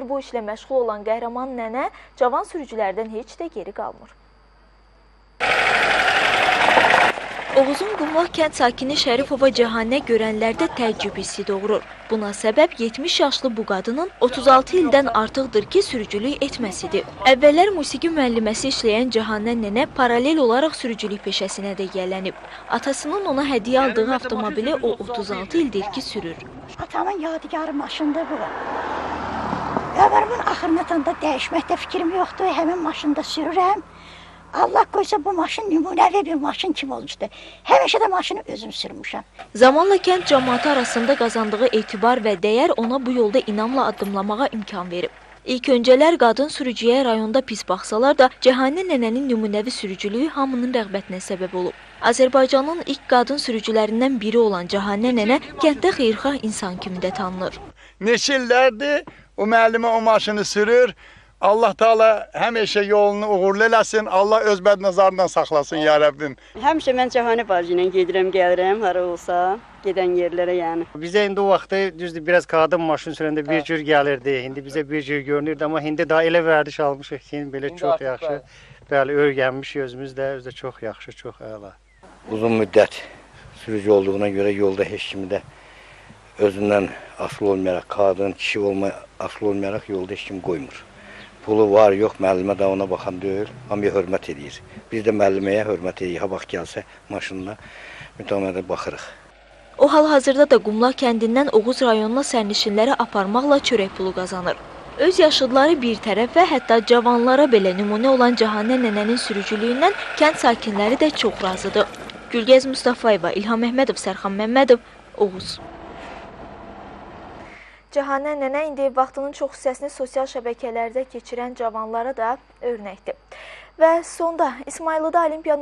ildir bu işlə məşğul olan qəhrəman nənə cavan sürücülərdən heç də geri qalmır. Oğuzun Qumlaq kənd sakini Şərifova Cəhanə görənlərdə təəccüb hissi doğurur. Buna səbəb 70 yaşlı bu qadının 36 ildən artıqdır ki, sürücülük etməsidir. Əvvəllər musiqi müəlliməsi işləyən Cəhanə nənə paralel olaraq sürücülük peşəsinə də yiyələnib. Atasının ona hədiyyə aldığı avtomobili o 36 ildir ki, sürür. Atamın yadigarı maşında bu. Ömrümün axırına da dəyişməkdə fikrim yoxdur, həmin maşında sürürəm. Allah qoysa bu maşın nümunəvi bir maşın kimi olmuşdu. Həmişə də maşını özüm sürmüşəm. Zamanla kənd cəmiyyəti arasında qazandığı etibar və dəyər ona bu yolda inamla addımlamağa imkan verib. İlk öncələr qadın sürücüyə rayonda pis baxsalar da, Cəhanə nənənin nümunəvi sürücülüyü hamının rəğbətinə səbəb olub. Azərbaycanın ilk qadın sürücülərindən biri olan Cəhanə nənə kənddə xeyirxah insan kimi də tanınır. Neçə illərdir o müəllimə o maşını sürür. Allah Teala həmişə yolunu uğurlu eləsin, Allah öz bədnəzarından saxlasın ya Rəbbim. Həmişə mən Cəhanə bacı ilə gedirəm, gəlirəm, hara olsa, gedən yerlərə yəni. Bizə indi o vaxtda düzdür, biraz qadın maşın sürəndə bir cür gəlirdi, indi bizə bir cür görünürdü, amma indi daha elə vərdiş almışıq ki, belə çox yaxşı, bəli, öyrənmişik özümüz də çox yaxşı, çox əla. Uzun müddət sürücü olduğuna görə yolda heç kimi də özündən asılı olmayaraq, qadın, kişi asılı olmayaraq yolda heç kim qoymur. Pulu var, yox, müəllimə də ona baxan deyil, amma hörmət edir. Biz də müəlliməyə hörmət edirik, ha vaxt gəlsə maşınla mütəmmədə baxırıq. O hal-hazırda da Qumlaq kəndindən Oğuz rayonuna sərnişinləri aparmaqla çörək pulu qazanır. Öz yaşıdları bir tərəf və hətta cavanlara belə nümunə olan Cəhanə nənənin sürücülüyündən kənd sakinləri də çox razıdır. Gülgəz Mustafayeva, İlham Əhmədov, Sərxan Məmmədov, Oğuz. Cəhanə nənə indi vaxtının çox hissəsini sosial şəbəkələrdə keçirən cavanlara da örnəkdir. Və sonda İsmayılıda Olimpiya